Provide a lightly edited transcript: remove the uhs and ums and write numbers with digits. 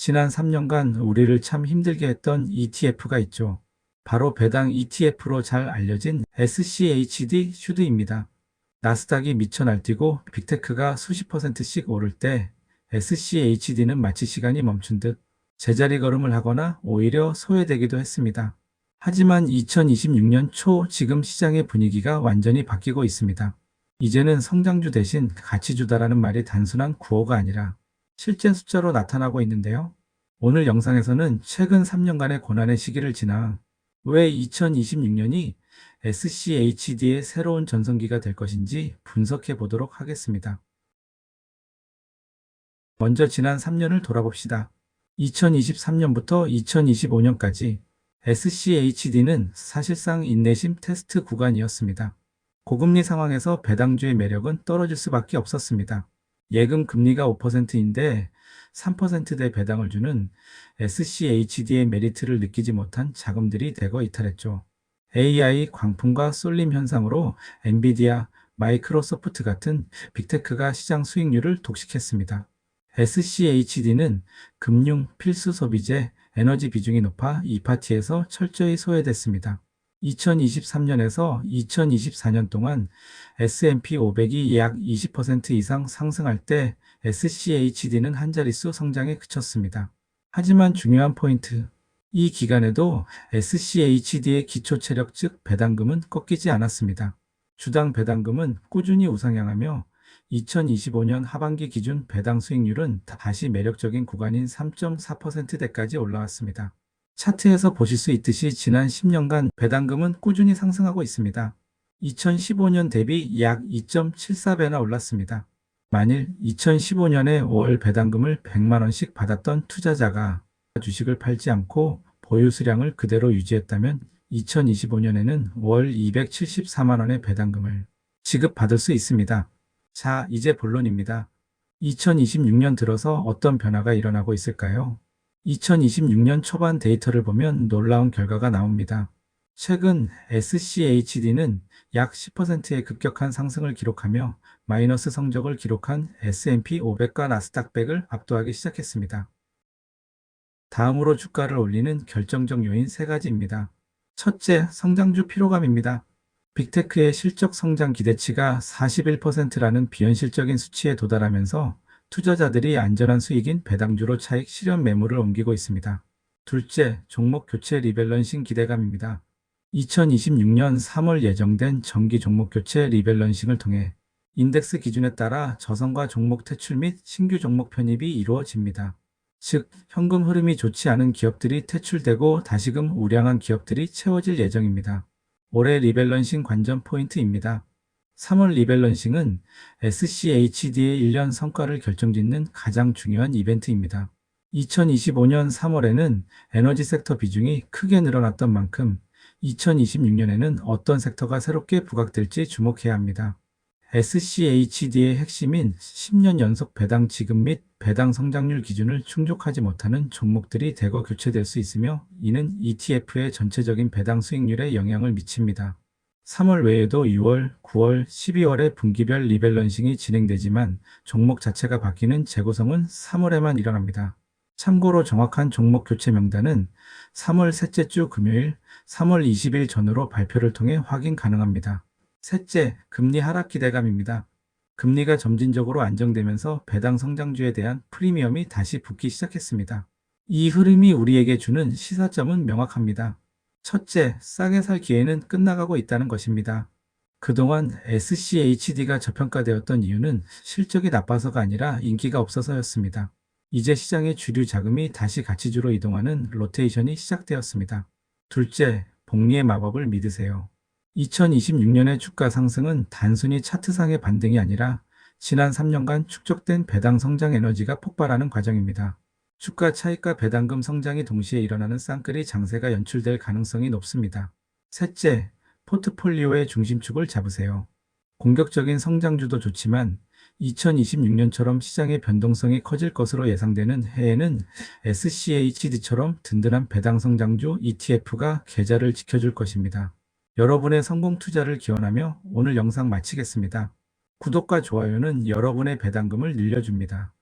지난 3년간 우리를 참 힘들게 했던 ETF가 있죠. 바로 배당 ETF로 잘 알려진 SCHD 슈드입니다. 나스닥이 미쳐 날뛰고 빅테크가 수십 %씩 오를 때 SCHD는 마치 시간이 멈춘 듯 제자리 걸음을 하거나 오히려 소외되기도 했습니다. 하지만 2026년 초 지금 시장의 분위기가 완전히 바뀌고 있습니다. 이제는 성장주 대신 가치주다라는 말이 단순한 구호가 아니라 실제 숫자로 나타나고 있는데요. 오늘 영상에서는 최근 3년간의 고난의 시기를 지나 왜 2026년이 SCHD의 새로운 전성기가 될 것인지 분석해 보도록 하겠습니다. 먼저 지난 3년을 돌아봅시다. 2023년부터 2025년까지 SCHD는 사실상 인내심 테스트 구간이었습니다. 고금리 상황에서 배당주의 매력은 떨어질 수밖에 없었습니다. 예금 금리가 5%인데 3%대 배당을 주는 SCHD의 메리트를 느끼지 못한 자금들이 대거 이탈했죠. AI 광풍과 쏠림 현상으로 엔비디아, 마이크로소프트 같은 빅테크가 시장 수익률을 독식했습니다. SCHD는 금융, 필수 소비재, 에너지 비중이 높아 이 파티에서 철저히 소외됐습니다. 2023년에서 2024년 동안 S&P 500이 약 20% 이상 상승할 때 SCHD는 한 자릿수 성장에 그쳤습니다. 하지만 중요한 포인트, 이 기간에도 SCHD의 기초 체력 즉 배당금은 꺾이지 않았습니다. 주당 배당금은 꾸준히 우상향하며 2025년 하반기 기준 배당 수익률은 다시 매력적인 구간인 3.4%대까지 올라왔습니다. 차트에서 보실 수 있듯이 지난 10년간 배당금은 꾸준히 상승하고 있습니다. 2015년 대비 약 2.74배나 올랐습니다. 만일 2015년에 월 배당금을 100만원씩 받았던 투자자가 주식을 팔지 않고 보유 수량을 그대로 유지했다면 2025년에는 월 274만원의 배당금을 지급받을 수 있습니다. 자, 이제 본론입니다. 2026년 들어서 어떤 변화가 일어나고 있을까요? 2026년 초반 데이터를 보면 놀라운 결과가 나옵니다. 최근 SCHD는 약 10%의 급격한 상승을 기록하며 마이너스 성적을 기록한 S&P 500과 나스닥 100을 압도하기 시작했습니다. 다음으로 주가를 올리는 결정적 요인 3가지입니다. 첫째, 성장주 피로감입니다. 빅테크의 실적 성장 기대치가 41%라는 비현실적인 수치에 도달하면서 투자자들이 안전한 수익인 배당주로 차익 실현 매물을 옮기고 있습니다. 둘째, 종목 교체 리밸런싱 기대감입니다. 2026년 3월 예정된 정기 종목 교체 리밸런싱을 통해 인덱스 기준에 따라 저성과 종목 퇴출 및 신규 종목 편입이 이루어집니다. 즉, 현금 흐름이 좋지 않은 기업들이 퇴출되고 다시금 우량한 기업들이 채워질 예정입니다. 올해 리밸런싱 관전 포인트입니다. 3월 리밸런싱은 SCHD의 1년 성과를 결정짓는 가장 중요한 이벤트입니다. 2025년 3월에는 에너지 섹터 비중이 크게 늘어났던 만큼 2026년에는 어떤 섹터가 새롭게 부각될지 주목해야 합니다. SCHD의 핵심인 10년 연속 배당 지급 및 배당 성장률 기준을 충족하지 못하는 종목들이 대거 교체될 수 있으며 이는 ETF의 전체적인 배당 수익률에 영향을 미칩니다. 3월 외에도 6월, 9월, 12월에 분기별 리밸런싱이 진행되지만 종목 자체가 바뀌는 재구성은 3월에만 일어납니다. 참고로 정확한 종목 교체 명단은 3월 셋째 주 금요일, 3월 20일 전후로 발표를 통해 확인 가능합니다. 셋째, 금리 하락 기대감입니다. 금리가 점진적으로 안정되면서 배당 성장주에 대한 프리미엄이 다시 붙기 시작했습니다. 이 흐름이 우리에게 주는 시사점은 명확합니다. 첫째, 싸게 살 기회는 끝나가고 있다는 것입니다. 그동안 SCHD가 저평가되었던 이유는 실적이 나빠서가 아니라 인기가 없어서였습니다. 이제 시장의 주류 자금이 다시 가치주로 이동하는 로테이션이 시작되었습니다. 둘째, 복리의 마법을 믿으세요. 2026년의 주가 상승은 단순히 차트상의 반등이 아니라 지난 3년간 축적된 배당 성장 에너지가 폭발하는 과정입니다. 주가 차익과 배당금 성장이 동시에 일어나는 쌍끌이 장세가 연출될 가능성이 높습니다. 셋째, 포트폴리오의 중심축을 잡으세요. 공격적인 성장주도 좋지만 2026년처럼 시장의 변동성이 커질 것으로 예상되는 해에는 SCHD처럼 든든한 배당 성장주 ETF가 계좌를 지켜줄 것입니다. 여러분의 성공 투자를 기원하며 오늘 영상 마치겠습니다. 구독과 좋아요는 여러분의 배당금을 늘려줍니다.